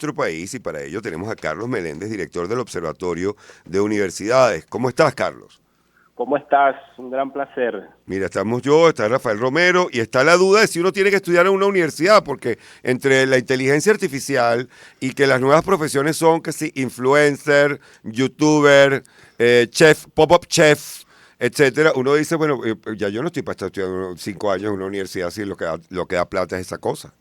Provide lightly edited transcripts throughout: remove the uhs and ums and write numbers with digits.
nuestro país y para ello tenemos a Carlos Meléndez, director del Observatorio de Universidades. ¿Cómo estás, Carlos? ¿Cómo estás? Un gran placer. Mira, estamos yo, está Rafael Romero y está la duda de si uno tiene que estudiar en una universidad, porque entre la inteligencia artificial y que las nuevas profesiones son que si influencer, youtuber, chef, pop-up chef, etcétera, uno dice, bueno, ya yo no estoy para estar estudiando 5 años en una universidad si lo que da plata es esa cosa.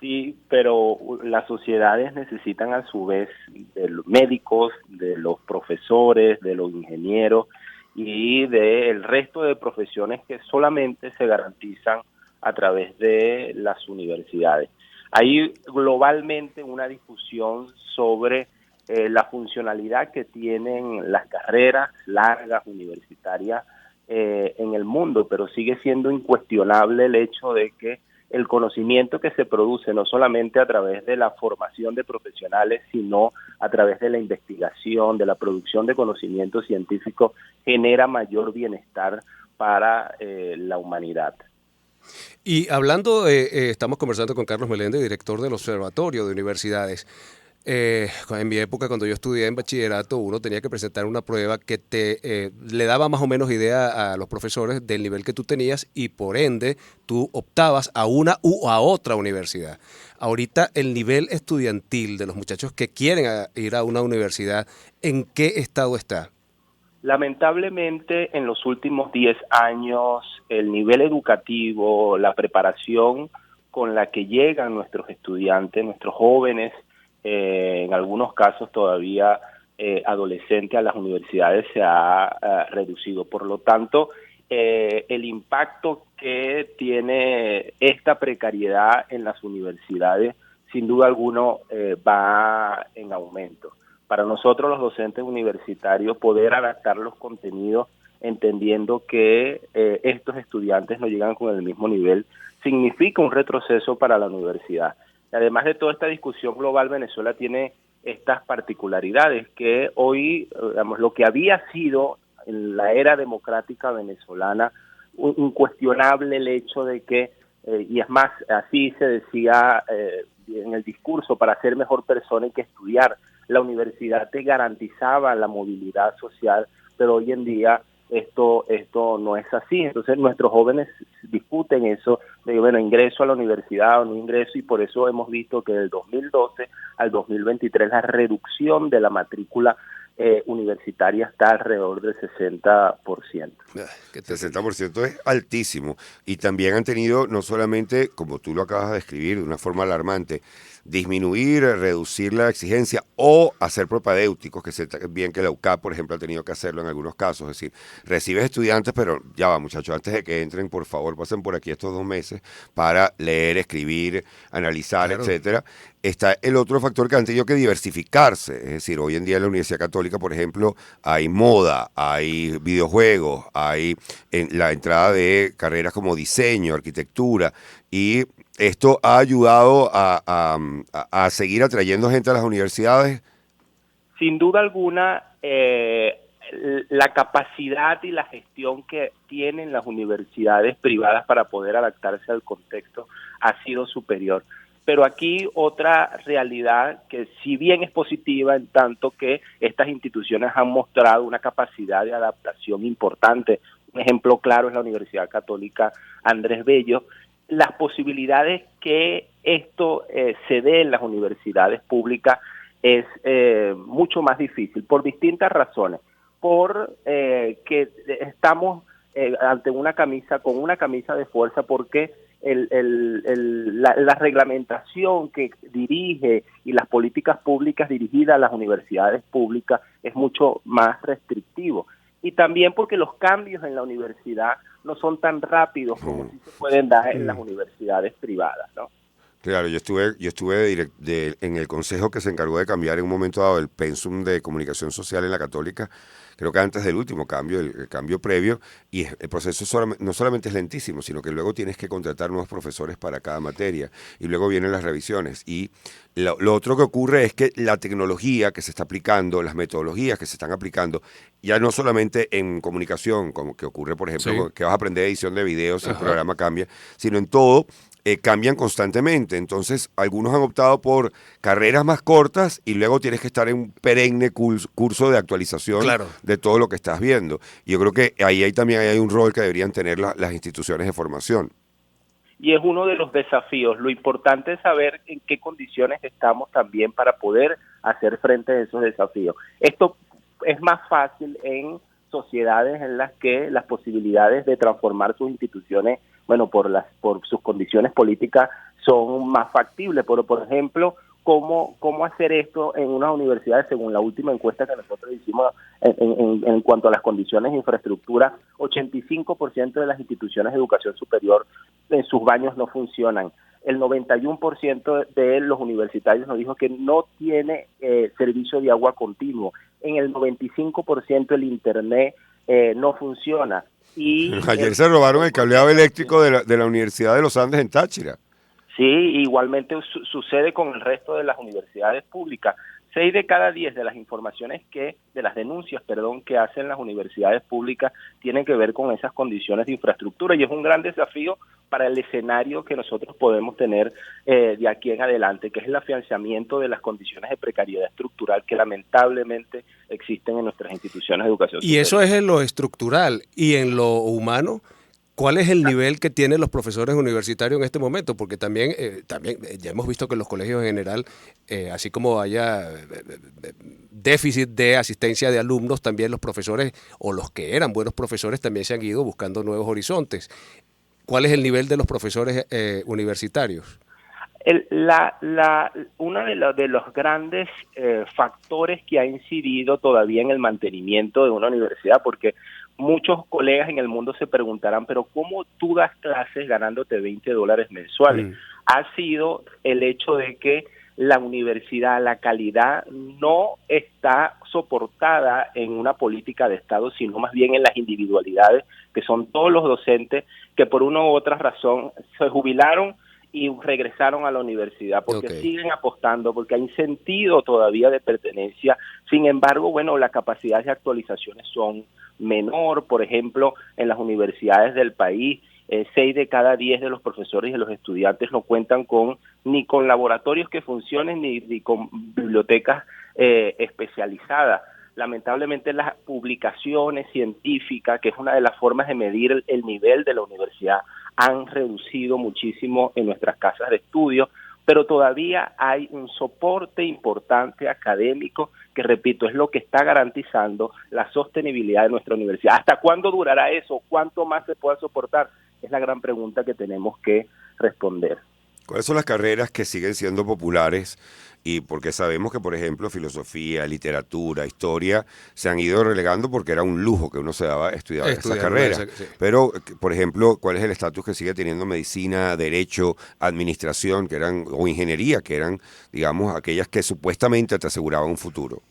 Sí, pero las sociedades necesitan a su vez de los médicos, de los profesores, de los ingenieros y del resto de profesiones que solamente se garantizan a través de las universidades. Hay globalmente una discusión sobre la funcionalidad que tienen las carreras largas universitarias en el mundo, pero sigue siendo incuestionable el hecho de que el conocimiento que se produce no solamente a través de la formación de profesionales, sino a través de la investigación, de la producción de conocimiento científico, genera mayor bienestar para la humanidad. Y hablando, estamos conversando con Carlos Meléndez, director del Observatorio de Universidades. En mi época, cuando yo estudié en bachillerato, uno tenía que presentar una prueba que le daba más o menos idea a los profesores del nivel que tú tenías y por ende tú optabas a una u a otra universidad. Ahorita el nivel estudiantil de los muchachos que quieren ir a una universidad, ¿en qué estado está? Lamentablemente, en los últimos 10 años, el nivel educativo, la preparación con la que llegan nuestros estudiantes, nuestros jóvenes, en algunos casos todavía adolescentes a las universidades se ha reducido. Por lo tanto, el impacto que tiene esta precariedad en las universidades, sin duda alguno, va en aumento. Para nosotros los docentes universitarios poder adaptar los contenidos entendiendo que estos estudiantes no llegan con el mismo nivel, significa un retroceso para la universidad. Además de toda esta discusión global, Venezuela tiene estas particularidades que hoy, digamos, lo que había sido en la era democrática venezolana, incuestionable el hecho de que, y es más, así se decía en el discurso, para ser mejor persona hay que estudiar. La universidad te garantizaba la movilidad social, pero hoy en día esto no es así. Entonces nuestros jóvenes discuten eso, de bueno, ingreso a la universidad o no ingreso, y por eso hemos visto que del 2012 al 2023 la reducción de la matrícula universitaria está alrededor del 60%. Que 60% es altísimo. Y también han tenido, no solamente, como tú lo acabas de describir de una forma alarmante, disminuir, reducir la exigencia o hacer propedéuticos, que bien que la UCAP, por ejemplo, ha tenido que hacerlo en algunos casos. Es decir, recibes estudiantes, pero ya va, muchachos, antes de que entren, por favor, pasen por aquí estos 2 meses para leer, escribir, analizar, Claro. etcétera. Está el otro factor que han tenido que diversificarse. Es decir, hoy en día en la Universidad Católica, por ejemplo, hay moda, hay videojuegos, hay la entrada de carreras como diseño, arquitectura, y esto ha ayudado a seguir atrayendo gente a las universidades. Sin duda alguna, la capacidad y la gestión que tienen las universidades privadas para poder adaptarse al contexto ha sido superior. Pero aquí otra realidad que si bien es positiva en tanto que estas instituciones han mostrado una capacidad de adaptación importante. Un ejemplo claro es la Universidad Católica Andrés Bello. Las posibilidades que esto se dé en las universidades públicas es mucho más difícil por distintas razones. Por que estamos ante una camisa, con una camisa de fuerza, porque la reglamentación que dirige y las políticas públicas dirigidas a las universidades públicas es mucho más restrictivo. Y también porque los cambios en la universidad no son tan rápidos como si se pueden dar en las universidades privadas, ¿no? Claro, yo estuve en el consejo que se encargó de cambiar en un momento dado el pensum de comunicación social en la Católica, creo que antes del último cambio, el cambio previo, y el proceso no solamente es lentísimo, sino que luego tienes que contratar nuevos profesores para cada materia, y luego vienen las revisiones. Y lo otro que ocurre es que la tecnología que se está aplicando, las metodologías que se están aplicando, ya no solamente en comunicación, como que ocurre, por ejemplo, Sí. que vas a aprender edición de videos, el Ajá. programa cambia, sino en todo cambian constantemente. Entonces, algunos han optado por carreras más cortas y luego tienes que estar en un perenne curso de actualización Claro. de todo lo que estás viendo. Y yo creo que también hay un rol que deberían tener las instituciones de formación. Y es uno de los desafíos. Lo importante es saber en qué condiciones estamos también para poder hacer frente a esos desafíos. Esto es más fácil en sociedades en las que las posibilidades de transformar sus instituciones, bueno, por sus condiciones políticas son más factibles. Por ejemplo, ¿cómo hacer esto en unas universidades? Según la última encuesta que nosotros hicimos en cuanto a las condiciones de infraestructura, 85% de las instituciones de educación superior en sus baños no funcionan. El 91% de los universitarios nos dijo que no tiene servicio de agua continuo. En el 95% el internet no funciona. Y Ayer se robaron el cableado eléctrico de la Universidad de los Andes en Táchira. Sí, igualmente sucede con el resto de las universidades públicas. 6 de cada 10 de las de las denuncias, que hacen las universidades públicas tienen que ver con esas condiciones de infraestructura, y es un gran desafío para el escenario que nosotros podemos tener de aquí en adelante, que es el afianzamiento de las condiciones de precariedad estructural que lamentablemente existen en nuestras instituciones de educación superior. Y eso es en lo estructural. ¿Y en lo humano? ¿Cuál es el nivel que tienen los profesores universitarios en este momento? Porque también ya hemos visto que en los colegios en general, así como haya déficit de asistencia de alumnos, también los profesores o los que eran buenos profesores también se han ido buscando nuevos horizontes. ¿Cuál es el nivel de los profesores universitarios? Uno de los grandes factores que ha incidido todavía en el mantenimiento de una universidad, porque muchos colegas en el mundo se preguntarán, pero ¿cómo tú das clases ganándote $20 mensuales? Ha sido el hecho de que la universidad, la calidad, no está soportada en una política de Estado, sino más bien en las individualidades, que son todos los docentes que por una u otra razón se jubilaron y regresaron a la universidad, porque siguen apostando, porque hay sentido todavía de pertenencia. Sin embargo, bueno, las capacidades de actualizaciones son menor. Por ejemplo, en las universidades del país, 6 de cada 10 de los profesores y de los estudiantes no cuentan ni con laboratorios que funcionen, ni con bibliotecas especializadas. Lamentablemente las publicaciones científicas, que es una de las formas de medir el nivel de la universidad, han reducido muchísimo en nuestras casas de estudio, pero todavía hay un soporte importante académico que, repito, es lo que está garantizando la sostenibilidad de nuestra universidad. ¿Hasta cuándo durará eso? ¿Cuánto más se pueda soportar? Es la gran pregunta que tenemos que responder. ¿Cuáles son las carreras que siguen siendo populares? Y porque sabemos que, por ejemplo, filosofía, literatura, historia se han ido relegando porque era un lujo que uno se daba estudiar esas carreras. Sí. Pero, por ejemplo, ¿cuál es el estatus que sigue teniendo medicina, derecho, administración, o ingeniería, que eran, digamos, aquellas que supuestamente te aseguraban un futuro?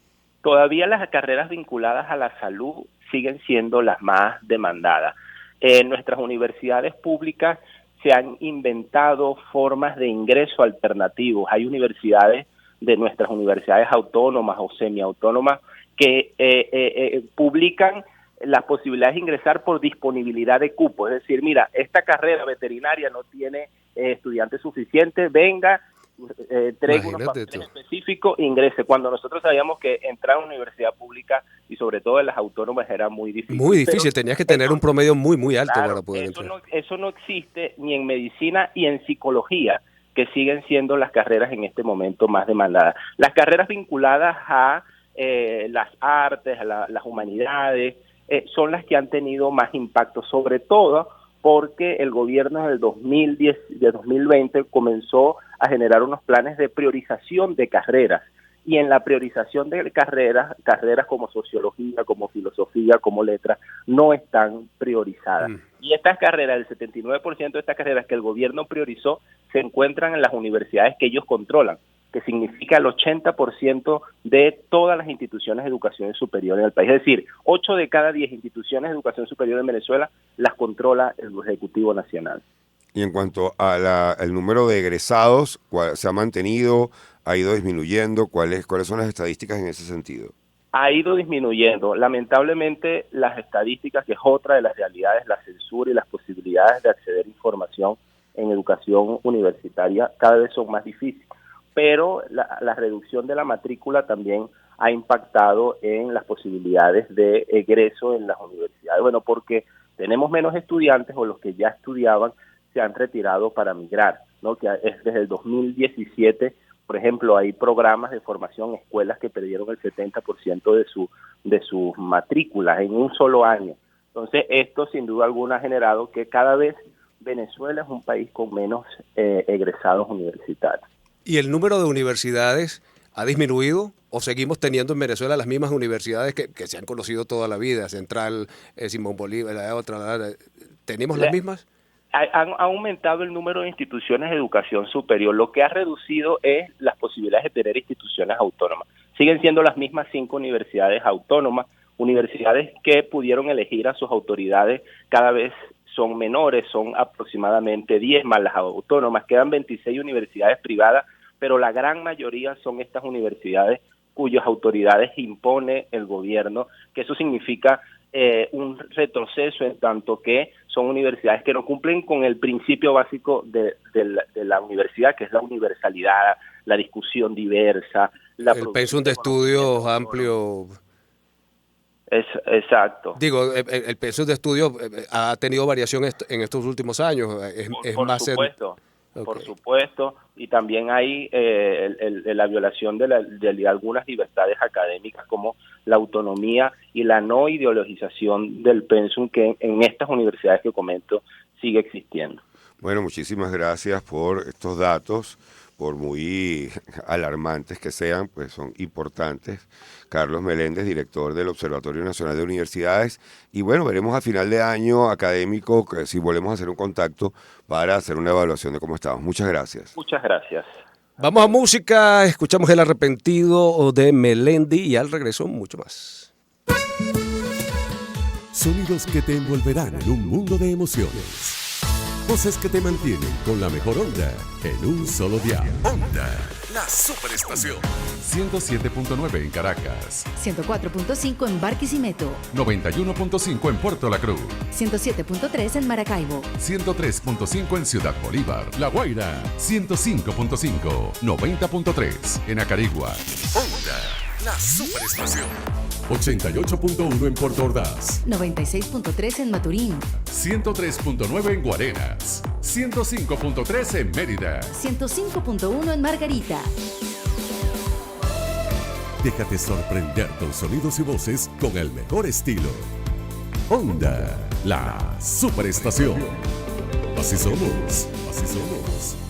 Todavía las carreras vinculadas a la salud siguen siendo las más demandadas. En nuestras universidades públicas se han inventado formas de ingreso alternativos. Hay universidades de nuestras universidades autónomas o semiautónomas que publican las posibilidades de ingresar por disponibilidad de cupo. Es decir, mira, esta carrera veterinaria no tiene estudiantes suficientes, venga, traiga unos papeles específicos, ingrese. Cuando nosotros sabíamos que entrar a una universidad pública y sobre todo en las autónomas era muy difícil. Muy difícil, tenías que tener un promedio muy alto para poder entrar. Eso no existe ni en medicina y en psicología, que siguen siendo las carreras en este momento más demandadas. Las carreras vinculadas a las artes, a las humanidades, son las que han tenido más impacto, sobre todo porque el gobierno del 2020 comenzó a generar unos planes de priorización de carreras, y en la priorización de carreras como sociología, como filosofía, como letras, no están priorizadas. Y estas carreras, el 79% de estas carreras que el gobierno priorizó, se encuentran en las universidades que ellos controlan, que significa el 80% de todas las instituciones de educación superior en el país. Es decir, 8 de cada 10 instituciones de educación superior en Venezuela las controla el Ejecutivo Nacional. Y en cuanto a el número de egresados, ¿se ha mantenido, ha ido disminuyendo? ¿Cuáles son las estadísticas en ese sentido? Ha ido disminuyendo. Lamentablemente, las estadísticas, que es otra de las realidades, la censura y las posibilidades de acceder a información en educación universitaria cada vez son más difíciles. Pero la reducción de la matrícula también ha impactado en las posibilidades de egreso en las universidades. Bueno, porque tenemos menos estudiantes, o los que ya estudiaban se han retirado para migrar, ¿no? Que es desde el 2017, por ejemplo, hay programas de formación, escuelas que perdieron el 70% de sus matrículas en un solo año. Entonces, esto sin duda alguna ha generado que cada vez Venezuela es un país con menos egresados universitarios. ¿Y el número de universidades ha disminuido o seguimos teniendo en Venezuela las mismas universidades que se han conocido toda la vida? Central, Simón Bolívar, la otra, ¿tenemos las mismas? Ha aumentado el número de instituciones de educación superior. Lo que ha reducido es las posibilidades de tener instituciones autónomas. Siguen siendo las mismas 5 universidades autónomas, universidades que pudieron elegir a sus autoridades, cada vez son menores, son aproximadamente 10 más las autónomas. Quedan 26 universidades privadas, pero la gran mayoría son estas universidades cuyas autoridades impone el gobierno, que eso significa un retroceso en tanto que son universidades que no cumplen con el principio básico de la universidad, que es la universalidad, la discusión diversa, el pensum de estudios amplio. Exacto. Digo, el pensum de estudio ha tenido variación en estos últimos años. Por más supuesto. Okay. Por supuesto, y también hay la violación de algunas libertades académicas, como la autonomía y la no ideologización del pensum, que en estas universidades que comento sigue existiendo. Bueno, muchísimas gracias por estos datos, por muy alarmantes que sean, pues son importantes. Carlos Meléndez, director del Observatorio Nacional de Universidades. Y bueno, veremos a final de año académico si volvemos a hacer un contacto para hacer una evaluación de cómo estamos. Muchas gracias. Muchas gracias. Vamos a música, escuchamos El Arrepentido de Melendi y al regreso mucho más. Sonidos que te envolverán en un mundo de emociones. Voces que te mantienen con la mejor onda en un solo dial. Onda, la superestación. 107.9 en Caracas. 104.5 en Barquisimeto. 91.5 en Puerto La Cruz. 107.3 en Maracaibo. 103.5 en Ciudad Bolívar. La Guaira. 105.5. 90.3 en Acarigua. Onda, la superestación. 88.1 en Puerto Ordaz. 96.3 en Maturín. 103.9 en Guarenas. 105.3 en Mérida. 105.1 en Margarita. Déjate sorprender con sonidos y voces con el mejor estilo. Onda, la superestación. Así somos, así somos.